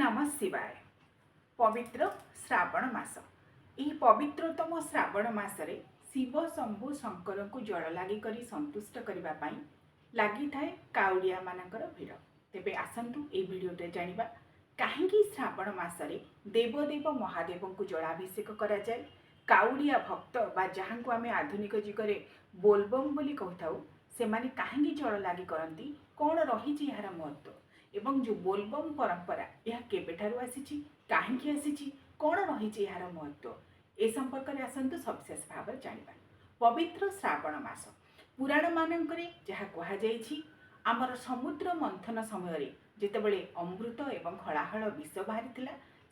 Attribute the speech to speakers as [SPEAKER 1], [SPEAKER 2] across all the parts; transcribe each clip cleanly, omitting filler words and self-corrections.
[SPEAKER 1] नमः शिवाय। पवित्र श्रावण मास। यही पवित्रतम श्रावण मासरे शिव शंभु शंकर को जल लगी कर संतुष्ट करने लगी थाए काउड़िया मानकर भिड़। तेबे आसतु ये भिडियोटे जानिबा कहीं श्रावण मासरे देवदेव महादेव को जलाभिषेक करा जाए। काउड़िया भक्त बा जहाँ को आम आधुनिक जुगे बोलबम बोली कहू से कहीं जल लगी करती कौन रही यार महत्व एवं जो बोलबम परंपरा यह केबेठारु आसीछि काहेकि आसीछि कौन रही यार महत्व ए संपर्क में आसतु सविशेष भाव जानिबा। पवित्र श्रावण मास पुराण मानकरे जहाँ कहुଯାଇଛି आमर समुद्र मंथन समय जेतेबेले अमृत एवं हलाहल विष बाहरी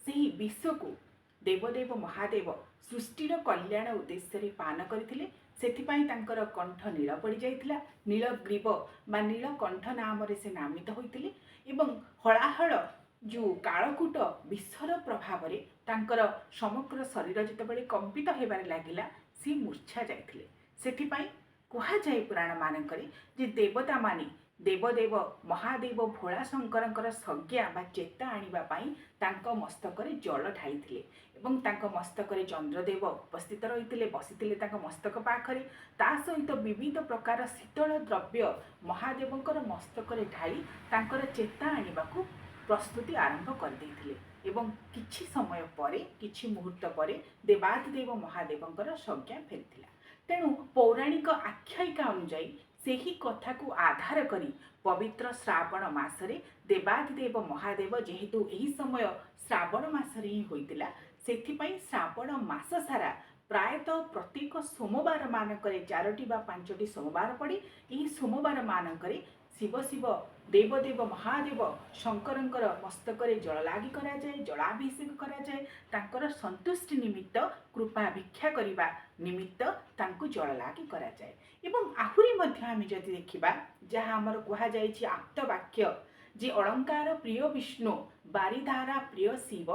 [SPEAKER 1] सही विष को देवदेव महादेव सृष्टिर कल्याण उद्देश्य पान करथिले। सेथिपाई तांकर कंठ नील पड़ जाइथिला। नीलग्रीव बा नीलकंठ नाम से नामित होइथिले एवं हलाहल जो कालकूट विषर प्रभाव में तांकर समग्र शरीर जेतेबेले कंपित हेबार लागिला सी मूर्छा जाइथिले। सेथिपाई कहा जाए पुराण मानकरे जे देवता माने देवदेव महादेव भोला शंकर संज्ञा बा चेता आनिबापाई तांको मस्तकरे जल ढाई एवं तांको मस्तकरे चंद्रदेव उपस्थित रही बसी तांको मस्तक पाखरे ता सहित विविध प्रकार शीतल द्रव्य महादेवंकर मस्तकरे ढाली तांकर चेता आनिबाकू प्रस्तुति आरंभ कर देइथिले एवं किछि समय परे किछि मुहूर्त परे देवादिदेव महादेवंकर संज्ञा फेरिथिला। तेणु पौराणिक आख्यायिका अनुଯାयी सेही कथा को आधार करी पवित्र श्रावण मासरे देवादिदेव महादेव जेहेतु यही समय श्रावण मासरे ही होइतिला सेथिपाई श्रावण मास सारा प्रायतः प्रत्येक सोमवार मानकरे 4टी बा 5टी सोमवार पड़े। यही सोमवार मानकरे शिव शिव देवदेव महादेव शंकरंकर मस्तकरे जल लागी करा जाए, जलाभिषेक करा जाए, तांकर संतुष्टि निमित्त कृपा भिक्षा करिबा निमित्त तांको जल लागी करा जाए। एवं आहुरी मध्य आमे जदि देखिबा जहाँ आमर कहा जाइछि आप्त वाक्य जे अलंकार प्रिय विष्णु बारिधारा प्रिय शिव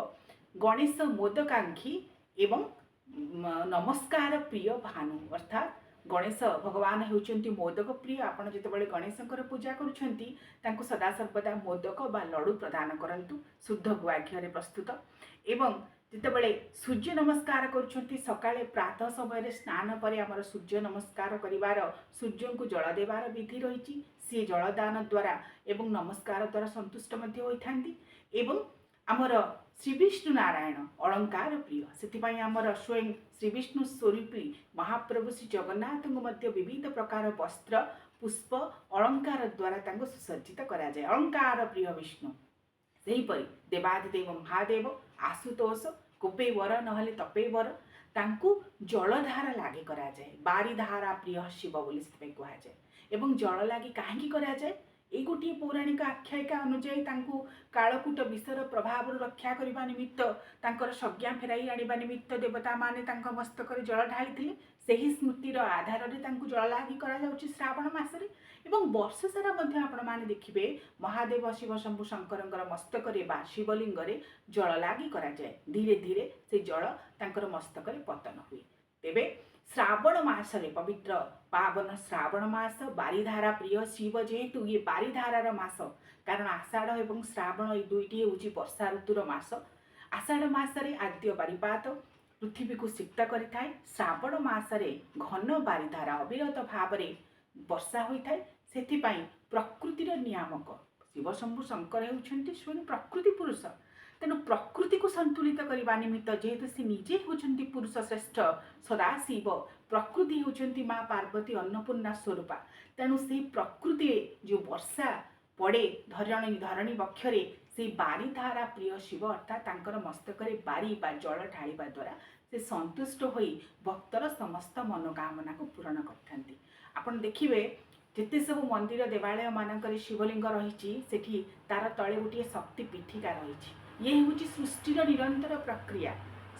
[SPEAKER 1] गणेश मोदकांक्षी एवं नमस्कार प्रिय भानु अर्थात गणेश भगवान होउचंती मोदक प्रिय। आपण जेतेबेले गणेशंकर पूजा करूछंती तांको सदा सर्वदा मोदक बा लड्डू प्रदान करंतु शुद्ध गुआ घिओरे प्रस्तुत। एवं जेतेबेले सूर्य नमस्कार करूछंती सकाळे प्रातः समय स्नान परे आमर सूर्य नमस्कार करिवार सूर्य को जल देवार विधि रही सी जलदान द्वारा एवं नमस्कार द्वारा संतुष्ट मध्य होइथांती। एवं आमर श्री विष्णु नारायण अलंकार प्रिय से आमर स्वयं श्री विष्णु स्वरूपी महाप्रभु श्री जगन्नाथ को विविध प्रकार वस्त्र पुष्प अलंकार द्वारा सुसज्जित करा जाए। अलंकार प्रिय विष्णु सेहीपरि देवादिदेव महादेव आशुतोष कोपे वर नहले तपे वर तांकु जलधारा लागे करा जाए। बारिधारा प्रिय शिव बोली से कहा जाए एवं जल लागी कहीं करा जाए। ये गोटे पौराणिक आख्यायिका अनुଯାयी तांकु कालकूट विषर प्रभाव रक्षा करने निमित्त तांकर संज्ञा फेराई आनिबा निमित्त देवता माने तांको मस्तकरे जल ढाली सही स्मृतिर आधार में तांकु जल लागी करा जाउछि श्रावण मासरे। एवं वर्ष सारा मध्य आपण माने देखिबे महादेव शिव शंभु शंकरंकर मस्तकरे बा शिवलिंगरे जल लागी करा जाए। धीरे धीरे से जल तांकर मस्तकरे पतन हुए। तेबे श्रावण मासरे पवित्र पावन श्रावण मास बारिधारा प्रिय शिव जेहेतु ये बारिधारार मास कारण आषाढ़ एवं श्रावण ये दुईटी होउछि वर्षा ऋतुर मास। आषाढ़ मासरे आद्य बारिपात पृथ्वी को सिक्त करिथाए। श्रावण मासरे घन बारिधारा अविरत भाव में वर्षा होइथाए। सेथिपाई प्रकृतिर नियामक शिव शंभु शंकर होउछन्ति स्वयं प्रकृति पुरुष। तेणु प्रकृति को संतुलित करने निमित्त जेहेतु सी निजे होउछन्ति पुरुष श्रेष्ठ सदाशिव प्रकृति होउछन्ति माँ पार्वती अन्नपूर्णा स्वरूपा। तेणु से प्रकृति जो वर्षा पड़े धरणी वक्षरे से बारिधारा प्रिय शिव अर्थात तांकर मस्तकरे बारी बा जल ढालिबा द्वारा से संतुष्ट होई भक्तर समस्त मनोकामना को पूरण करथांती। आपण देखिबे जिते सब मंदिर देवालय मानकर शिवलिंग रही सेठी तार तले गोटे शक्ति पीठिका रही। ये हूँ सृष्टिर निरंतर प्रक्रिया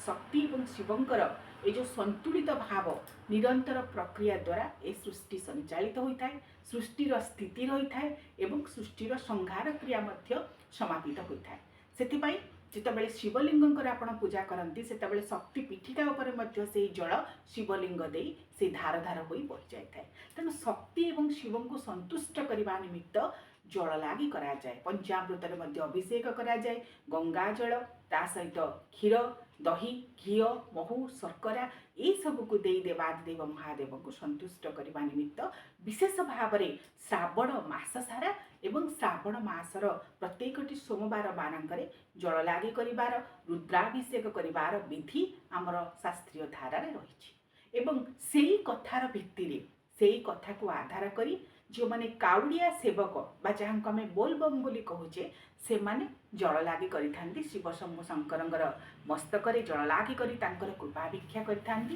[SPEAKER 1] शक्ति और शिवंकर ये जो संतुलित भाव निरंतर प्रक्रिया द्वारा ये सृष्टि संचालित होता है। सृष्टिर स्थिति रही है एवं सृष्टिर संहार क्रिया समापित होता है। सेथिपाई जितेबाला शिवलिंगंकर आपण पूजा करती से शक्ति पीठिका उपर से जल शिवलिंग दे से धार धार हो बढ़ जाए। तेणु शक्ति और शिव को संतुष्ट करने निमित्त ଜଳ ଲାଗି କରାଯାଏ। ପଞ୍ଚାମୃତରେ ମଧ୍ୟ ଅଭିଷେକ କରାଯାଏ। ଗଙ୍ଗା ଜଳ ତା ସହିତ କ୍ଷୀର, ଦହି, ଘିଅ, ମହୁ, ଶର୍କରା ଏସବୁକୁ ଦେଇ ଦେବାଦେବ ମହାଦେବଙ୍କୁ ସନ୍ତୁଷ୍ଟ କରିବା ନିମିତ୍ତ ବିଶେଷ ଭାବରେ ଶ୍ରାବଣ ମାସ ସାରା ଏବଂ ଶ୍ରାବଣ ମାସର ପ୍ରତ୍ୟେକଟି ସୋମବାର ମାନଙ୍କରେ ଜଳ ଲାଗି କରିବାର, ରୁଦ୍ରାଭିଷେକ କରିବାର ବିଧି ଆମର ଶାସ୍ତ୍ରୀୟ ଧାରାରେ ରହିଛି। ଏବଂ ସେଇ କଥାର ଭିତ୍ତିରେ, ସେଇ କଥାକୁ ଆଧାର କରି ଯେଉଁମାନେ କାଉଡ଼ିଆ ସେବକ ବା ଯାହାଙ୍କୁ ଆମେ ବୋଲବମ୍ ବୋଲି କହୁଛେ, ସେମାନେ ଜଳ ଲାଗି କରିଥାନ୍ତି। ଶିବ ଶମ୍ଭୁ ଶଙ୍କରଙ୍କର ମସ୍ତକରେ ଜଳ ଲାଗି କରି ତାଙ୍କର କୃପା ଭିକ୍ଷା କରିଥାନ୍ତି।